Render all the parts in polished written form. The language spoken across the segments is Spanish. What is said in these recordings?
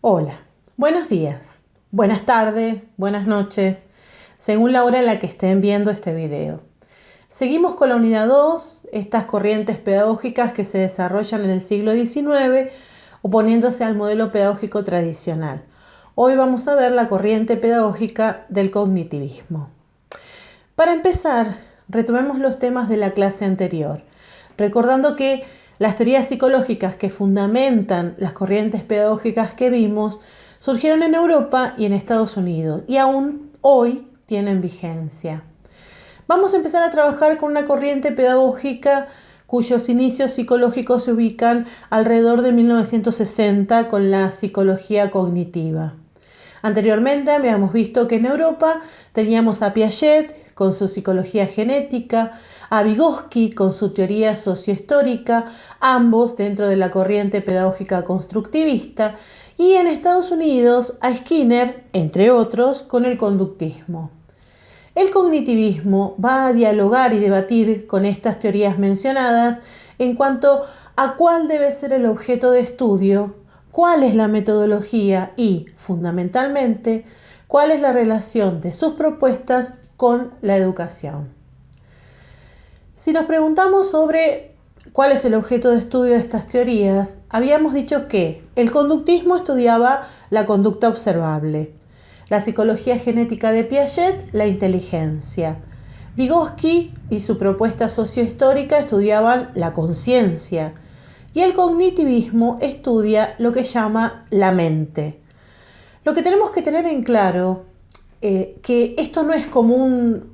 Hola, buenos días, buenas tardes, buenas noches, según la hora en la que estén viendo este video. Seguimos con la unidad 2, estas corrientes pedagógicas que se desarrollan en el siglo XIX, oponiéndose al modelo pedagógico tradicional. Hoy vamos a ver la corriente pedagógica del cognitivismo. Para empezar, retomemos los temas de la clase anterior, recordando que las teorías psicológicas que fundamentan las corrientes pedagógicas que vimos surgieron en Europa y en Estados Unidos y aún hoy tienen vigencia. Vamos a empezar a trabajar con una corriente pedagógica cuyos inicios psicológicos se ubican alrededor de 1960 con la psicología cognitiva. Anteriormente habíamos visto que en Europa teníamos a Piaget con su psicología genética, a Vygotsky con su teoría sociohistórica, ambos dentro de la corriente pedagógica constructivista, y en Estados Unidos a Skinner, entre otros, con el conductismo. El cognitivismo va a dialogar y debatir con estas teorías mencionadas en cuanto a cuál debe ser el objeto de estudio, cuál es la metodología y, fundamentalmente, cuál es la relación de sus propuestas con la educación. Si nos preguntamos sobre cuál es el objeto de estudio de estas teorías, habíamos dicho que el conductismo estudiaba la conducta observable, la psicología genética de Piaget, la inteligencia. Vygotsky y su propuesta sociohistórica estudiaban la conciencia, y el cognitivismo estudia lo que llama la mente. Lo que tenemos que tener en claro que esto no es como un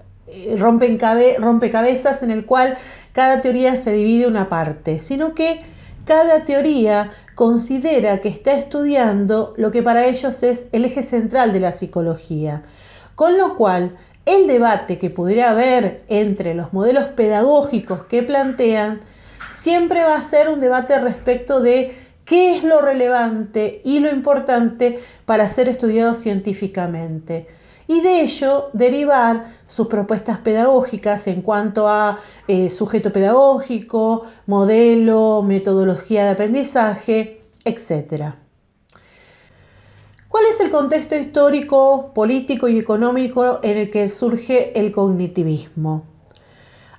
rompecabezas en el cual cada teoría se divide una parte, sino que cada teoría considera que está estudiando lo que para ellos es el eje central de la psicología, con lo cual el debate que pudiera haber entre los modelos pedagógicos que plantean siempre va a ser un debate respecto de qué es lo relevante y lo importante para ser estudiado científicamente. Y de ello derivar sus propuestas pedagógicas en cuanto a sujeto pedagógico, modelo, metodología de aprendizaje, etc. ¿Cuál es el contexto histórico, político y económico en el que surge el cognitivismo?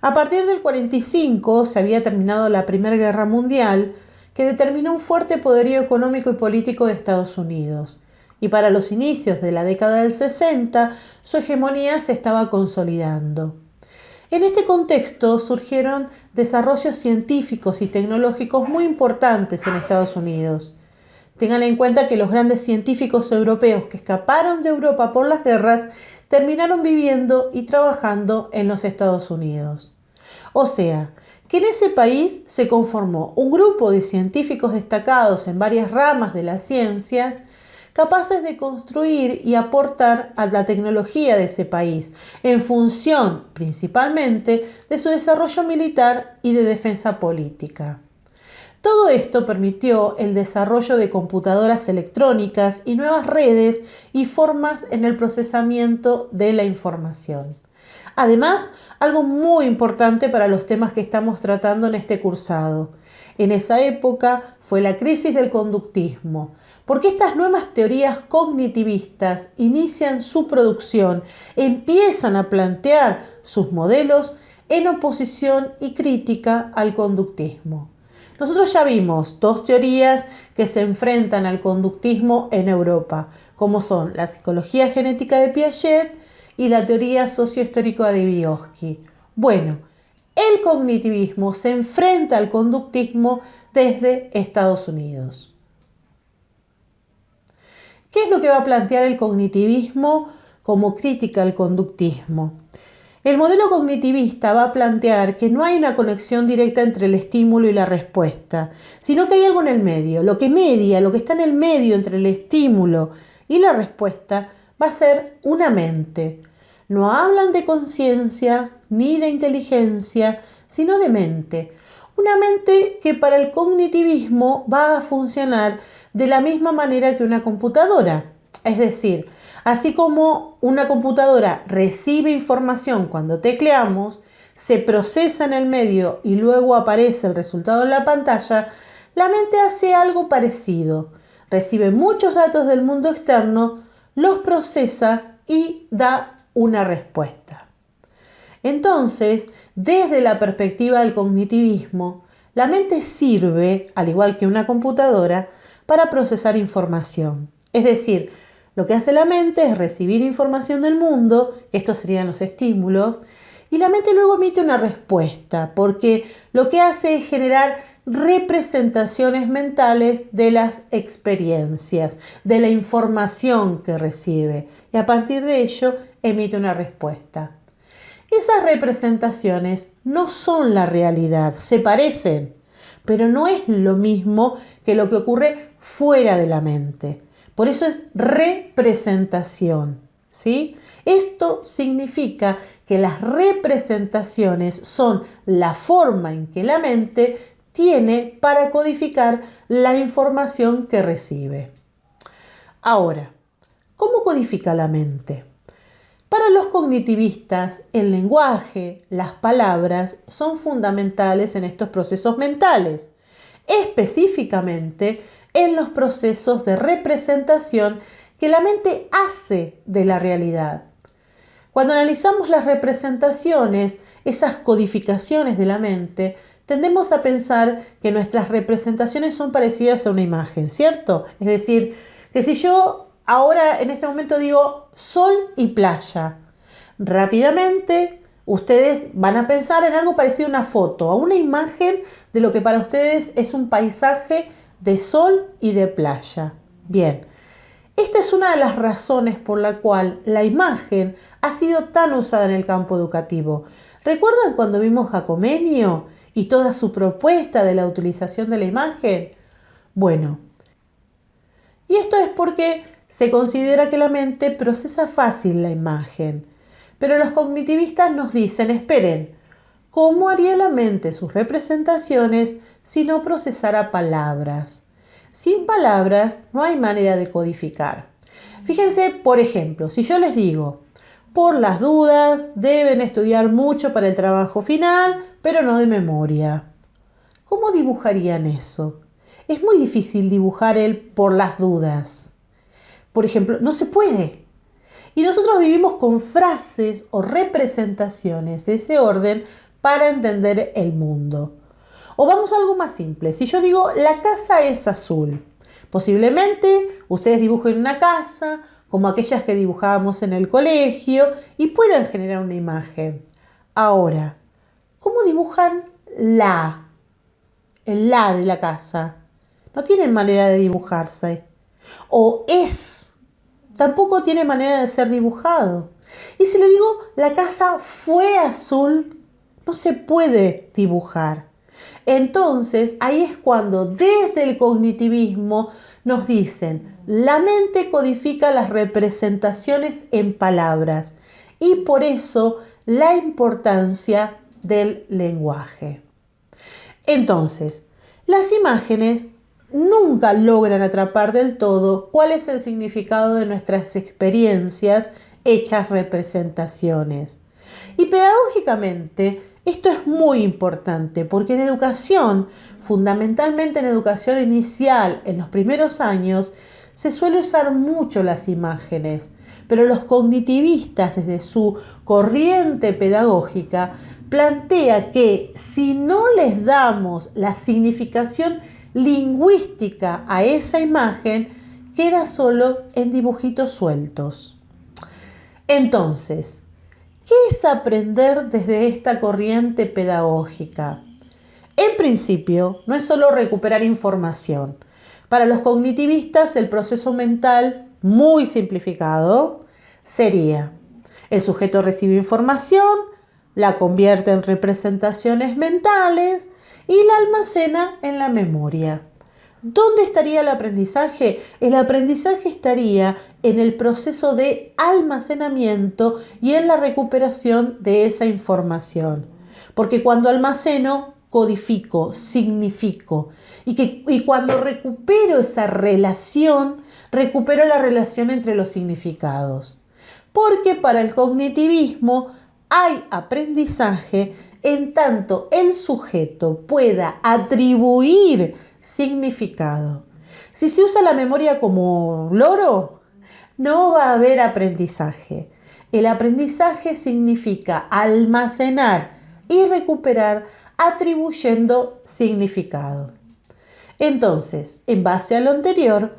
A partir del 45 se había terminado la Primera Guerra Mundial, que determinó un fuerte poderío económico y político de Estados Unidos. Y para los inicios de la década del 60, su hegemonía se estaba consolidando. En este contexto surgieron desarrollos científicos y tecnológicos muy importantes en Estados Unidos. Tengan en cuenta que los grandes científicos europeos que escaparon de Europa por las guerras terminaron viviendo y trabajando en los Estados Unidos. O sea, que en ese país se conformó un grupo de científicos destacados en varias ramas de las ciencias, capaces de construir y aportar a la tecnología de ese país, en función principalmente de su desarrollo militar y de defensa política. Todo esto permitió el desarrollo de computadoras electrónicas y nuevas redes y formas en el procesamiento de la información. Además, algo muy importante para los temas que estamos tratando en este cursado. En esa época fue la crisis del conductismo, porque estas nuevas teorías cognitivistas inician su producción, empiezan a plantear sus modelos en oposición y crítica al conductismo. Nosotros ya vimos dos teorías que se enfrentan al conductismo en Europa, como son la psicología genética de Piaget y la teoría sociohistórica de Vygotsky. Bueno, el cognitivismo se enfrenta al conductismo desde Estados Unidos. ¿Qué es lo que va a plantear el cognitivismo como crítica al conductismo? El modelo cognitivista va a plantear que no hay una conexión directa entre el estímulo y la respuesta, sino que hay algo en el medio. Lo que media, lo que está en el medio entre el estímulo y la respuesta va a ser una mente. No hablan de conciencia ni de inteligencia, sino de mente. Una mente que para el cognitivismo va a funcionar de la misma manera que una computadora. Es decir, así como una computadora recibe información cuando tecleamos, se procesa en el medio y luego aparece el resultado en la pantalla, la mente hace algo parecido. recibe muchos datos del mundo externo, los procesa y da una respuesta. Entonces, desde la perspectiva del cognitivismo, la mente sirve, al igual que una computadora, para procesar información. Es decir, lo que hace la mente es recibir información del mundo, que estos serían los estímulos, y la mente luego emite una respuesta, porque lo que hace es generar representaciones mentales de las experiencias, de la información que recibe, y a partir de ello emite una respuesta. Esas representaciones no son la realidad, se parecen, pero no es lo mismo que lo que ocurre fuera de la mente. Por eso es representación, ¿sí? Esto significa que las representaciones son la forma en que la mente tiene para codificar la información que recibe. Ahora, ¿cómo codifica la mente? Para los cognitivistas, el lenguaje, las palabras son fundamentales en estos procesos mentales, específicamente en los procesos de representación que la mente hace de la realidad. Cuando analizamos las representaciones, esas codificaciones de la mente, tendemos a pensar que nuestras representaciones son parecidas a una imagen, ¿cierto? Es decir, que si yo ahora en este momento digo sol y playa, rápidamente ustedes van a pensar en algo parecido a una foto, a una imagen de lo que para ustedes es un paisaje de sol y de playa. Bien, esta es una de las razones por la cual la imagen ha sido tan usada en el campo educativo. ¿Recuerdan cuando vimos Jacomenio y toda su propuesta de la utilización de la imagen? Bueno, y esto es porque se considera que la mente procesa fácil la imagen. Pero los cognitivistas nos dicen, esperen, ¿cómo haría la mente sus representaciones si no procesara palabras? Sin palabras no hay manera de codificar. Fíjense, por ejemplo, si yo les digo, por las dudas deben estudiar mucho para el trabajo final, pero no de memoria. ¿Cómo dibujarían eso? Es muy difícil dibujar el por las dudas. Por ejemplo, no se puede. Y nosotros vivimos con frases o representaciones de ese orden para entender el mundo. O vamos a algo más simple. Si yo digo, la casa es azul, posiblemente ustedes dibujen una casa como aquellas que dibujábamos en el colegio y puedan generar una imagen. Ahora, ¿cómo dibujan el la de la casa? No tienen manera de dibujarse. O es, tampoco tiene manera de ser dibujado. Y si le digo, la casa fue azul, no se puede dibujar. Entonces, ahí es cuando desde el cognitivismo nos dicen, la mente codifica las representaciones en palabras y por eso la importancia del lenguaje. Entonces, las imágenes nunca logran atrapar del todo cuál es el significado de nuestras experiencias hechas representaciones. Y pedagógicamente, esto es muy importante porque en educación, fundamentalmente en educación inicial, en los primeros años, se suele usar mucho las imágenes, pero los cognitivistas desde su corriente pedagógica plantea que si no les damos la significación lingüística a esa imagen, queda solo en dibujitos sueltos. Entonces, ¿qué es aprender desde esta corriente pedagógica? En principio, no es solo recuperar información. Para los cognitivistas, el proceso mental, muy simplificado, sería: el sujeto recibe información, la convierte en representaciones mentales y la almacena en la memoria. ¿Dónde estaría el aprendizaje? El aprendizaje estaría en el proceso de almacenamiento y en la recuperación de esa información. Porque cuando almaceno, codifico, significo. Y cuando recupero esa relación, recupero la relación entre los significados. Porque para el cognitivismo hay aprendizaje en tanto el sujeto pueda atribuir significado. Si se usa la memoria como loro, no va a haber aprendizaje. El aprendizaje significa almacenar y recuperar atribuyendo significado. Entonces, en base a lo anterior,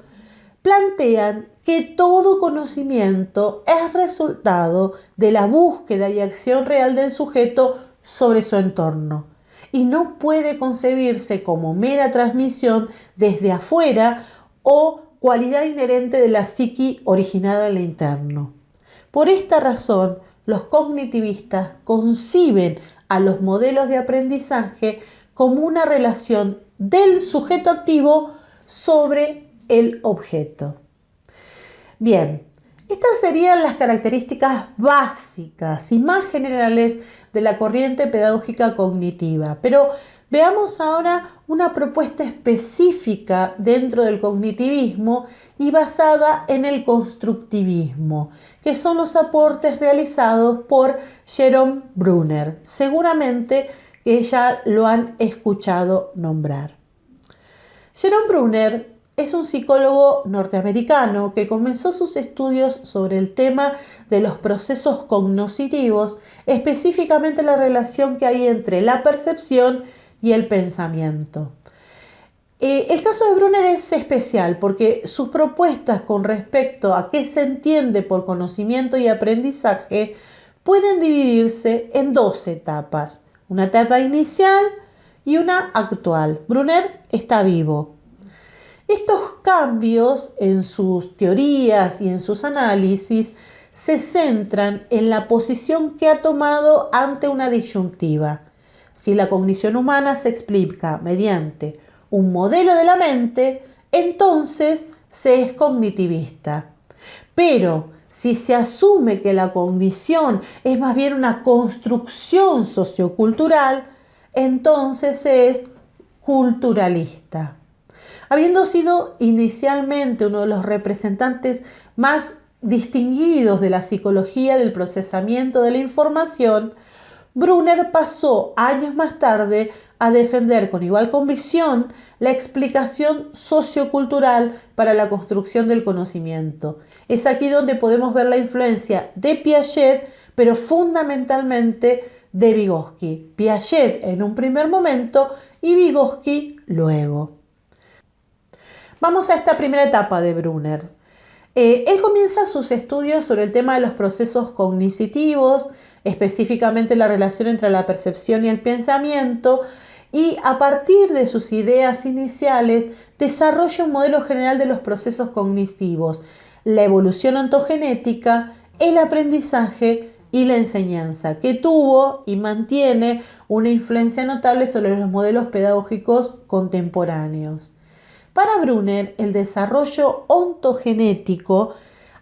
plantean que todo conocimiento es resultado de la búsqueda y acción real del sujeto sobre su entorno y no puede concebirse como mera transmisión desde afuera o cualidad inherente de la psiqui originada en lo interno. Por esta razón, los cognitivistas conciben a los modelos de aprendizaje como una relación del sujeto activo sobre el objeto. Bien, estas serían las características básicas y más generales de la corriente pedagógica cognitiva, pero veamos ahora una propuesta específica dentro del cognitivismo y basada en el constructivismo, que son los aportes realizados por Jerome Bruner. Seguramente que ya lo han escuchado nombrar. Jerome Bruner es un psicólogo norteamericano que comenzó sus estudios sobre el tema de los procesos cognitivos, específicamente la relación que hay entre la percepción y el pensamiento. El caso de Bruner es especial porque sus propuestas con respecto a qué se entiende por conocimiento y aprendizaje pueden dividirse en dos etapas, una etapa inicial y una actual. Bruner está vivo. Estos cambios en sus teorías y en sus análisis se centran en la posición que ha tomado ante una disyuntiva. Si la cognición humana se explica mediante un modelo de la mente, entonces se es cognitivista. Pero si se asume que la cognición es más bien una construcción sociocultural, entonces se es culturalista. Habiendo sido inicialmente uno de los representantes más distinguidos de la psicología del procesamiento de la información, Bruner pasó años más tarde a defender con igual convicción la explicación sociocultural para la construcción del conocimiento. Es aquí donde podemos ver la influencia de Piaget, pero fundamentalmente de Vygotsky. Piaget en un primer momento y Vygotsky luego. Vamos a esta primera etapa de Bruner. Él comienza sus estudios sobre el tema de los procesos cognitivos, específicamente la relación entre la percepción y el pensamiento, y a partir de sus ideas iniciales desarrolla un modelo general de los procesos cognitivos, la evolución ontogenética, el aprendizaje y la enseñanza, que tuvo y mantiene una influencia notable sobre los modelos pedagógicos contemporáneos. Para Bruner, el desarrollo ontogenético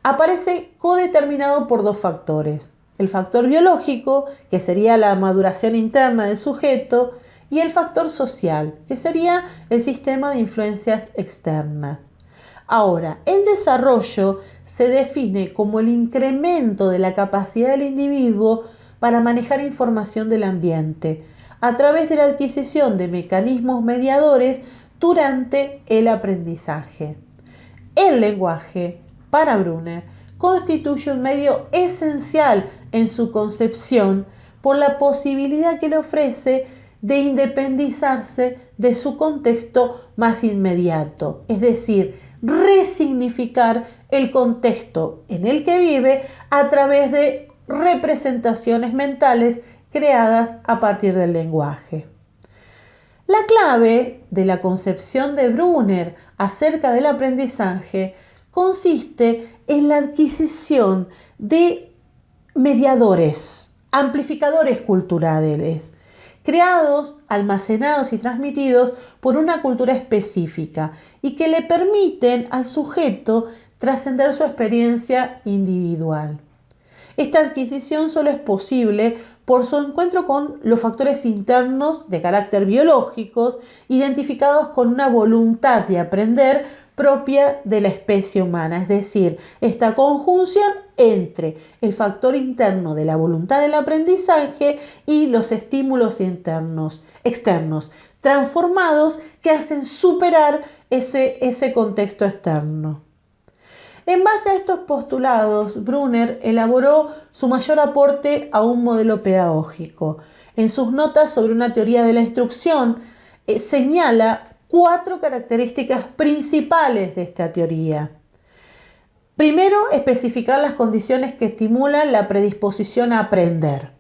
aparece codeterminado por dos factores. El factor biológico, que sería la maduración interna del sujeto, y el factor social, que sería el sistema de influencias externas. Ahora, el desarrollo se define como el incremento de la capacidad del individuo para manejar información del ambiente, a través de la adquisición de mecanismos mediadores durante el aprendizaje. El lenguaje, para Bruner, constituye un medio esencial en su concepción por la posibilidad que le ofrece de independizarse de su contexto más inmediato, es decir, resignificar el contexto en el que vive a través de representaciones mentales creadas a partir del lenguaje. La clave de la concepción de Bruner acerca del aprendizaje consiste en la adquisición de mediadores, amplificadores culturales, creados, almacenados y transmitidos por una cultura específica y que le permiten al sujeto trascender su experiencia individual. Esta adquisición solo es posible por su encuentro con los factores internos de carácter biológicos identificados con una voluntad de aprender propia de la especie humana, es decir, esta conjunción entre el factor interno de la voluntad del aprendizaje y los estímulos externos, transformados que hacen superar ese contexto externo. En base a estos postulados, Brunner elaboró su mayor aporte a un modelo pedagógico. En sus notas sobre una teoría de la instrucción, señala 4 características principales de esta teoría. Primero, especificar las condiciones que estimulan la predisposición a aprender.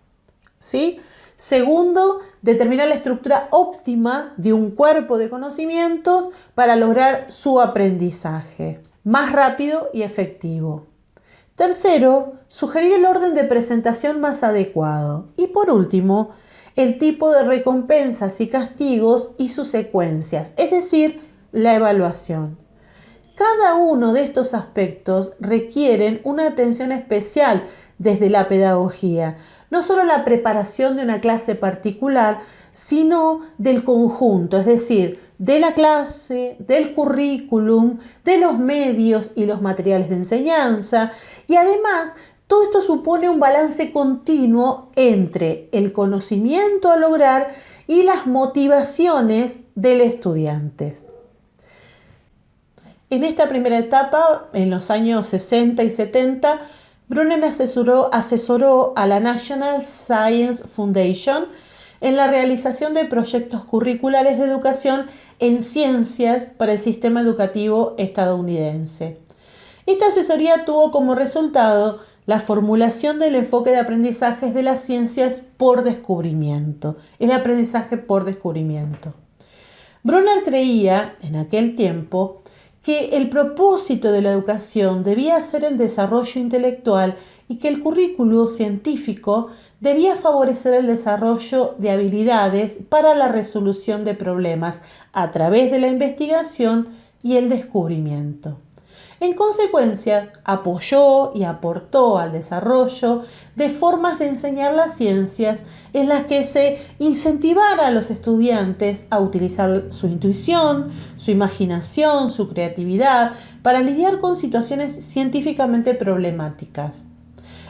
¿Sí? Segundo, determinar la estructura óptima de un cuerpo de conocimientos para lograr su aprendizaje más rápido y efectivo. Tercero, sugerir el orden de presentación más adecuado. Y por último, el tipo de recompensas y castigos y sus secuencias, es decir, la evaluación. Cada uno de estos aspectos requieren una atención especial desde la pedagogía, no solo la preparación de una clase particular, sino del conjunto, es decir, de la clase, del currículum, de los medios y los materiales de enseñanza. Y además, todo esto supone un balance continuo entre el conocimiento a lograr y las motivaciones del estudiante. En esta primera etapa, en los años 60 y 70, Brunner asesoró a la National Science Foundation en la realización de proyectos curriculares de educación en ciencias para el sistema educativo estadounidense. Esta asesoría tuvo como resultado la formulación del enfoque de aprendizajes de las ciencias por descubrimiento, el aprendizaje por descubrimiento. Brunner creía, en aquel tiempo, que el propósito de la educación debía ser el desarrollo intelectual y que el currículo científico debía favorecer el desarrollo de habilidades para la resolución de problemas a través de la investigación y el descubrimiento. En consecuencia, apoyó y aportó al desarrollo de formas de enseñar las ciencias en las que se incentivara a los estudiantes a utilizar su intuición, su imaginación, su creatividad para lidiar con situaciones científicamente problemáticas.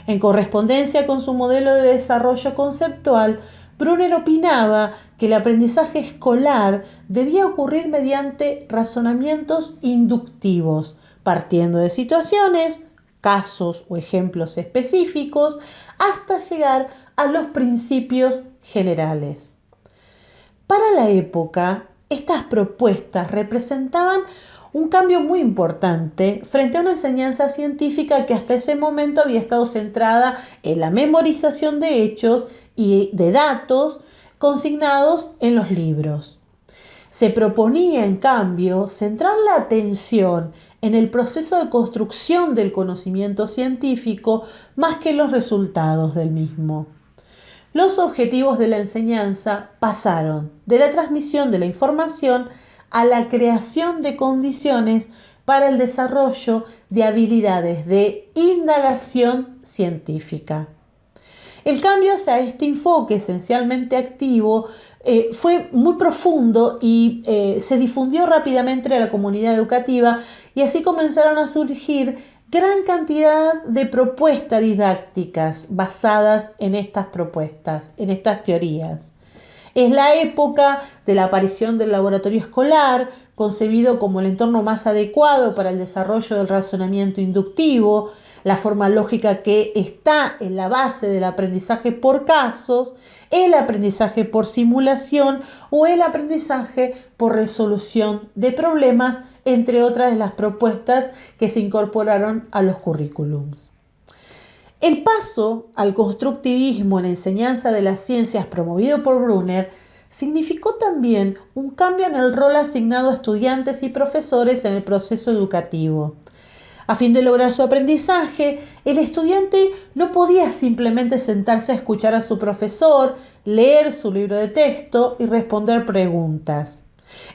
En correspondencia con su modelo de desarrollo conceptual, Brunner opinaba que el aprendizaje escolar debía ocurrir mediante razonamientos inductivos, partiendo de situaciones, casos o ejemplos específicos, hasta llegar a los principios generales. Para la época, estas propuestas representaban un cambio muy importante frente a una enseñanza científica que hasta ese momento había estado centrada en la memorización de hechos y de datos consignados en los libros. Se proponía, en cambio, centrar la atención en el proceso de construcción del conocimiento científico más que en los resultados del mismo. Los objetivos de la enseñanza pasaron de la transmisión de la información a la creación de condiciones para el desarrollo de habilidades de indagación científica. El cambio hacia este enfoque esencialmente activo fue muy profundo y se difundió rápidamente a la comunidad educativa y así comenzaron a surgir gran cantidad de propuestas didácticas basadas en estas propuestas, en estas teorías. Es la época de la aparición del laboratorio escolar, concebido como el entorno más adecuado para el desarrollo del razonamiento inductivo, la forma lógica que está en la base del aprendizaje por casos, el aprendizaje por simulación o el aprendizaje por resolución de problemas, entre otras de las propuestas que se incorporaron a los currículums. El paso al constructivismo en la enseñanza de las ciencias promovido por Brunner significó también un cambio en el rol asignado a estudiantes y profesores en el proceso educativo. A fin de lograr su aprendizaje, el estudiante no podía simplemente sentarse a escuchar a su profesor, leer su libro de texto y responder preguntas.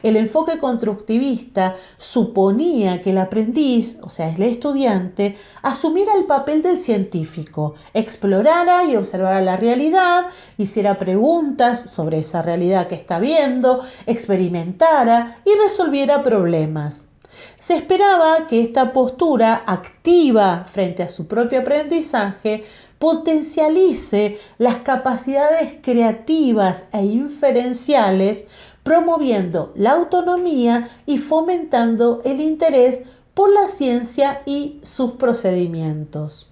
El enfoque constructivista suponía que el aprendiz, o sea, el estudiante, asumiera el papel del científico, explorara y observara la realidad, hiciera preguntas sobre esa realidad que está viendo, experimentara y resolviera problemas. Se esperaba que esta postura activa frente a su propio aprendizaje potencialice las capacidades creativas e inferenciales, promoviendo la autonomía y fomentando el interés por la ciencia y sus procedimientos.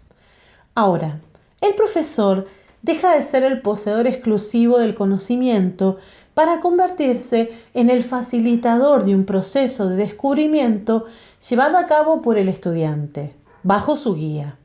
Ahora, el profesor deja de ser el poseedor exclusivo del conocimiento para convertirse en el facilitador de un proceso de descubrimiento llevado a cabo por el estudiante, bajo su guía.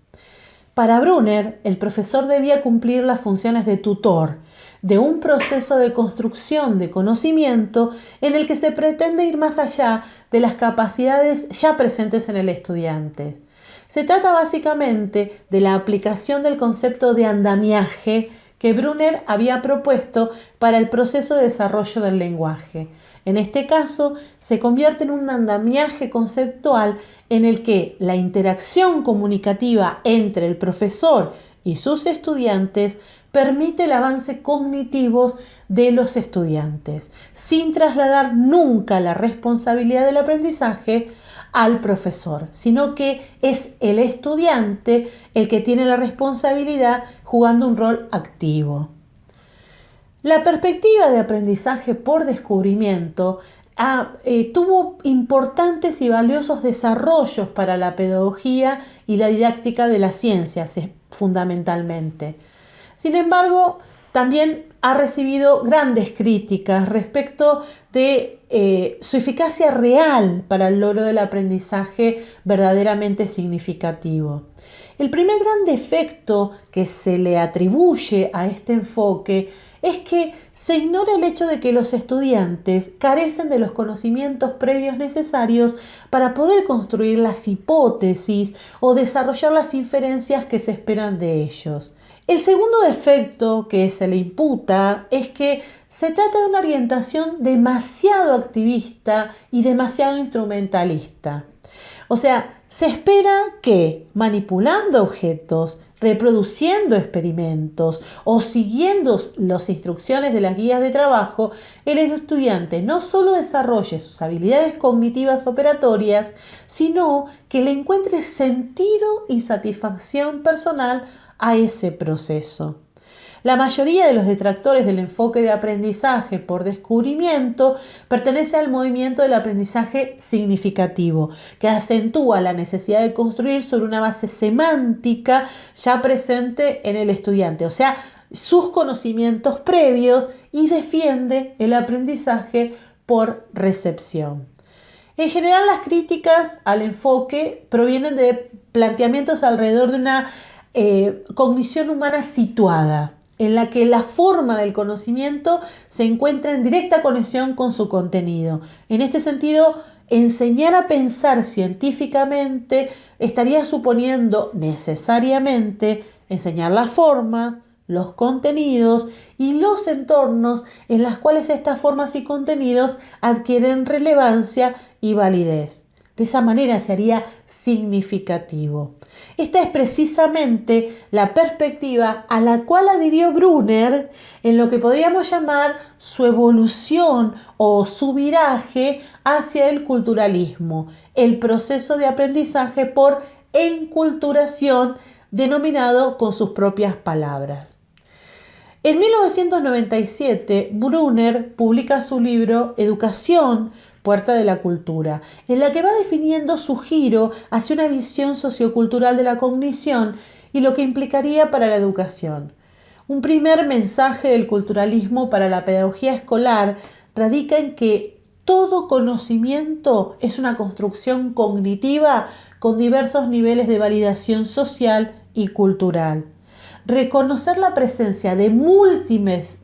Para Brunner, el profesor debía cumplir las funciones de tutor de un proceso de construcción de conocimiento en el que se pretende ir más allá de las capacidades ya presentes en el estudiante. Se trata básicamente de la aplicación del concepto de andamiaje que Brunner había propuesto para el proceso de desarrollo del lenguaje. En este caso, se convierte en un andamiaje conceptual en el que la interacción comunicativa entre el profesor y sus estudiantes permite el avance cognitivo de los estudiantes, sin trasladar nunca la responsabilidad del aprendizaje al profesor, sino que es el estudiante el que tiene la responsabilidad jugando un rol activo. La perspectiva de aprendizaje por descubrimiento tuvo importantes y valiosos desarrollos para la pedagogía y la didáctica de las ciencias, fundamentalmente. Sin embargo, también ha recibido grandes críticas respecto de su eficacia real para el logro del aprendizaje verdaderamente significativo. El primer gran defecto que se le atribuye a este enfoque es que se ignora el hecho de que los estudiantes carecen de los conocimientos previos necesarios para poder construir las hipótesis o desarrollar las inferencias que se esperan de ellos. El segundo defecto que se le imputa es que se trata de una orientación demasiado activista y demasiado instrumentalista. O sea, se espera que manipulando objetos, reproduciendo experimentos o siguiendo las instrucciones de las guías de trabajo, el estudiante no solo desarrolle sus habilidades cognitivas operatorias, sino que le encuentre sentido y satisfacción personal a ese proceso. La mayoría de los detractores del enfoque de aprendizaje por descubrimiento pertenece al movimiento del aprendizaje significativo, que acentúa la necesidad de construir sobre una base semántica ya presente en el estudiante, o sea, sus conocimientos previos, y defiende el aprendizaje por recepción. En general, las críticas al enfoque provienen de planteamientos alrededor de una cognición humana situada, en la que la forma del conocimiento se encuentra en directa conexión con su contenido. En este sentido, enseñar a pensar científicamente estaría suponiendo necesariamente enseñar las formas, los contenidos y los entornos en los cuales estas formas y contenidos adquieren relevancia y validez. De esa manera se haría significativo. Esta es precisamente la perspectiva a la cual adhirió Brunner en lo que podríamos llamar su evolución o su viraje hacia el culturalismo, el proceso de aprendizaje por enculturación, denominado con sus propias palabras. En 1997, Brunner publica su libro Educación, Puerta de la Cultura, en la que va definiendo su giro hacia una visión sociocultural de la cognición y lo que implicaría para la educación. Un primer mensaje del culturalismo para la pedagogía escolar radica en que todo conocimiento es una construcción cognitiva con diversos niveles de validación social y cultural. Reconocer la presencia de múltiples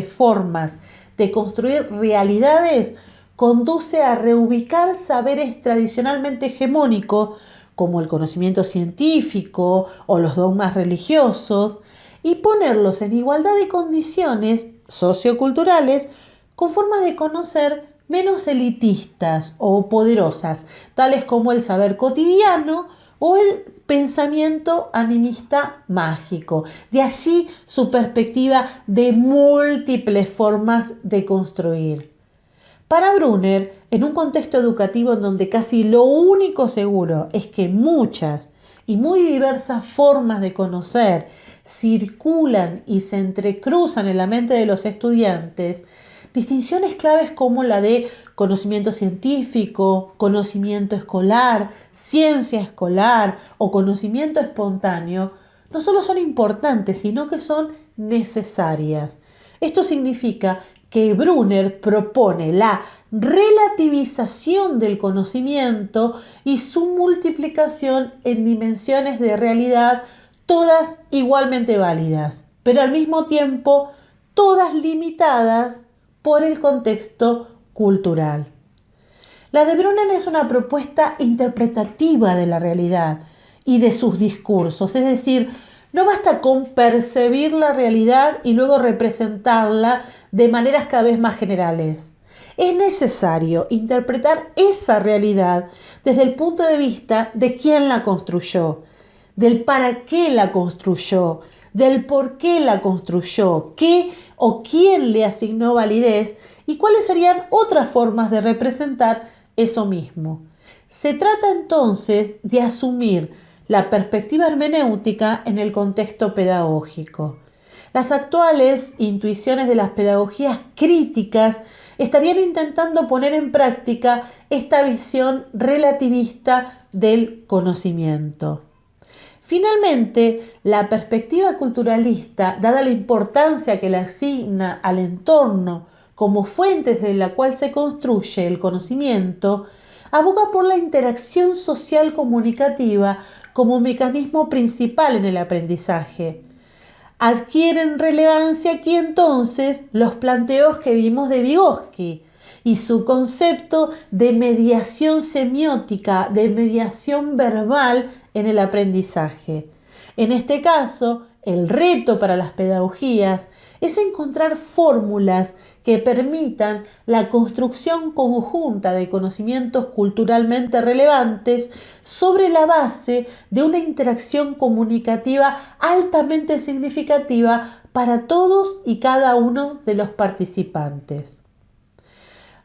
formas de construir realidades conduce a reubicar saberes tradicionalmente hegemónicos, como el conocimiento científico o los dogmas religiosos, y ponerlos en igualdad de condiciones socioculturales con formas de conocer menos elitistas o poderosas, tales como el saber cotidiano o el pensamiento animista mágico. De allí su perspectiva de múltiples formas de construir. Para Brunner, en un contexto educativo en donde casi lo único seguro es que muchas y muy diversas formas de conocer circulan y se entrecruzan en la mente de los estudiantes, distinciones claves como la de conocimiento científico, conocimiento escolar, ciencia escolar o conocimiento espontáneo no solo son importantes, sino que son necesarias. Esto significa que Brunner propone la relativización del conocimiento y su multiplicación en dimensiones de realidad, todas igualmente válidas, pero al mismo tiempo todas limitadas por el contexto cultural. La de Brunner es una propuesta interpretativa de la realidad y de sus discursos, es decir, no basta con percibir la realidad y luego representarla de maneras cada vez más generales. Es necesario interpretar esa realidad desde el punto de vista de quién la construyó, del para qué la construyó, del por qué la construyó, qué o quién le asignó validez y cuáles serían otras formas de representar eso mismo. Se trata entonces de asumir la perspectiva hermenéutica en el contexto pedagógico. Las actuales intuiciones de las pedagogías críticas estarían intentando poner en práctica esta visión relativista del conocimiento. Finalmente, la perspectiva culturalista, dada la importancia que le asigna al entorno como fuente desde la cual se construye el conocimiento, aboga por la interacción social comunicativa como mecanismo principal en el aprendizaje. Adquieren relevancia aquí entonces los planteos que vimos de Vygotsky y su concepto de mediación semiótica, de mediación verbal en el aprendizaje. En este caso, el reto para las pedagogías es encontrar fórmulas que permitan la construcción conjunta de conocimientos culturalmente relevantes sobre la base de una interacción comunicativa altamente significativa para todos y cada uno de los participantes.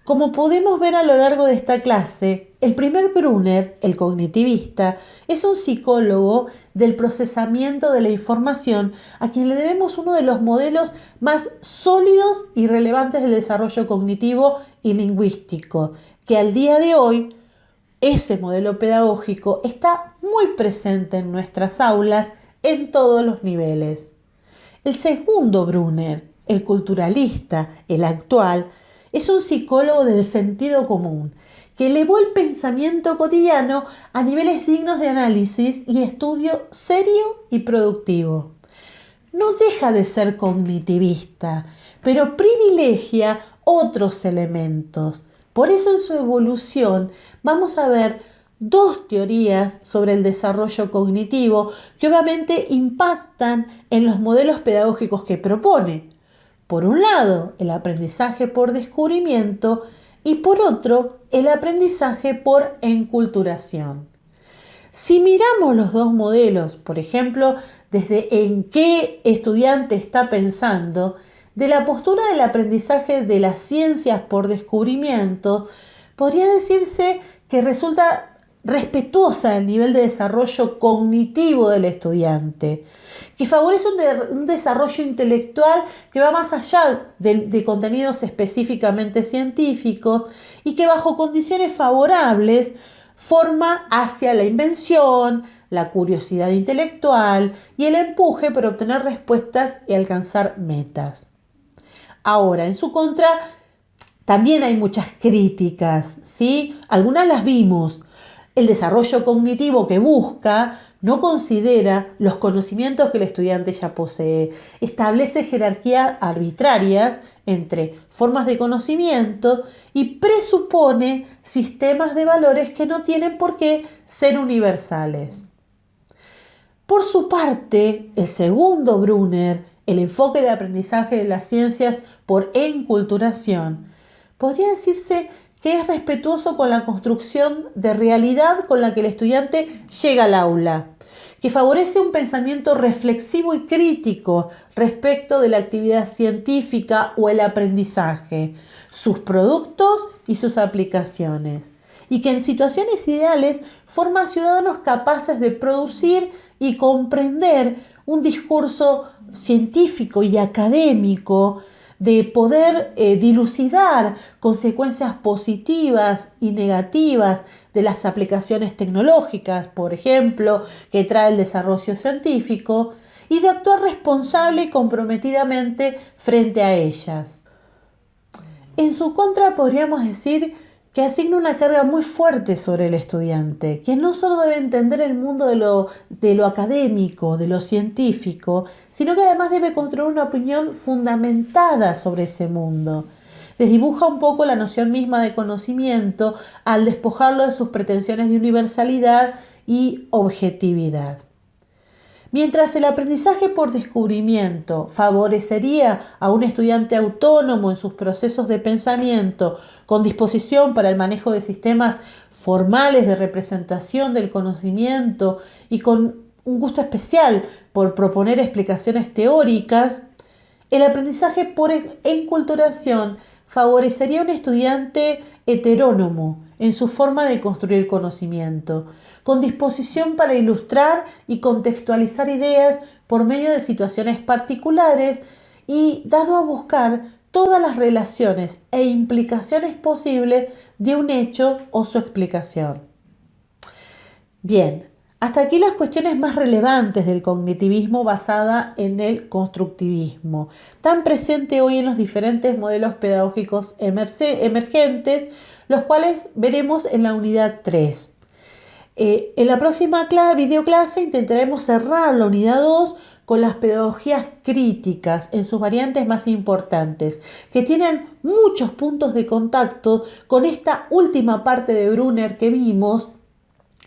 Como podemos ver a lo largo de esta clase, el primer Brunner, el cognitivista, es un psicólogo del procesamiento de la información a quien le debemos uno de los modelos más sólidos y relevantes del desarrollo cognitivo y lingüístico, que al día de hoy ese modelo pedagógico está muy presente en nuestras aulas en todos los niveles. El segundo Brunner, el culturalista, el actual, es un psicólogo del sentido común, que elevó el pensamiento cotidiano a niveles dignos de análisis y estudio serio y productivo. No deja de ser cognitivista, pero privilegia otros elementos. Por eso en su evolución vamos a ver dos teorías sobre el desarrollo cognitivo que obviamente impactan en los modelos pedagógicos que propone. Por un lado, el aprendizaje por descubrimiento y por otro, el aprendizaje por enculturación. Si miramos los dos modelos, por ejemplo, desde en qué estudiante está pensando, de la postura del aprendizaje de las ciencias por descubrimiento, podría decirse que resulta respetuosa del nivel de desarrollo cognitivo del estudiante, que favorece un desarrollo intelectual que va más allá de contenidos específicamente científicos y que bajo condiciones favorables forma hacia la invención, la curiosidad intelectual y el empuje por obtener respuestas y alcanzar metas. Ahora, en su contra, también hay muchas críticas, ¿sí? Algunas las vimos. El desarrollo cognitivo que busca no considera los conocimientos que el estudiante ya posee. Establece jerarquías arbitrarias entre formas de conocimiento y presupone sistemas de valores que no tienen por qué ser universales. Por su parte, el segundo Brunner, el enfoque de aprendizaje de las ciencias por enculturación, podría decirse que es respetuoso con la construcción de realidad con la que el estudiante llega al aula, que favorece un pensamiento reflexivo y crítico respecto de la actividad científica o el aprendizaje, sus productos y sus aplicaciones, y que en situaciones ideales forma ciudadanos capaces de producir y comprender un discurso científico y académico, de poder dilucidar consecuencias positivas y negativas de las aplicaciones tecnológicas, por ejemplo, que trae el desarrollo científico, y de actuar responsable y comprometidamente frente a ellas. En su contra, podríamos decir que asigna una carga muy fuerte sobre el estudiante, quien no solo debe entender el mundo de lo académico, de lo científico, sino que además debe construir una opinión fundamentada sobre ese mundo. Desdibuja un poco la noción misma de conocimiento al despojarlo de sus pretensiones de universalidad y objetividad. Mientras el aprendizaje por descubrimiento favorecería a un estudiante autónomo en sus procesos de pensamiento, con disposición para el manejo de sistemas formales de representación del conocimiento y con un gusto especial por proponer explicaciones teóricas, el aprendizaje por enculturación favorecería a un estudiante heterónomo en su forma de construir conocimiento, con disposición para ilustrar y contextualizar ideas por medio de situaciones particulares y dado a buscar todas las relaciones e implicaciones posibles de un hecho o su explicación. Bien, hasta aquí las cuestiones más relevantes del cognitivismo basada en el constructivismo, tan presente hoy en los diferentes modelos pedagógicos emergentes, los cuales veremos en la unidad 3. En la próxima videoclase intentaremos cerrar la unidad 2 con las pedagogías críticas en sus variantes más importantes, que tienen muchos puntos de contacto con esta última parte de Brunner que vimos,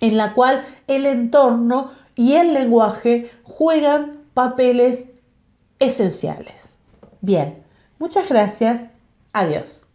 en la cual el entorno y el lenguaje juegan papeles esenciales. Bien, muchas gracias. Adiós.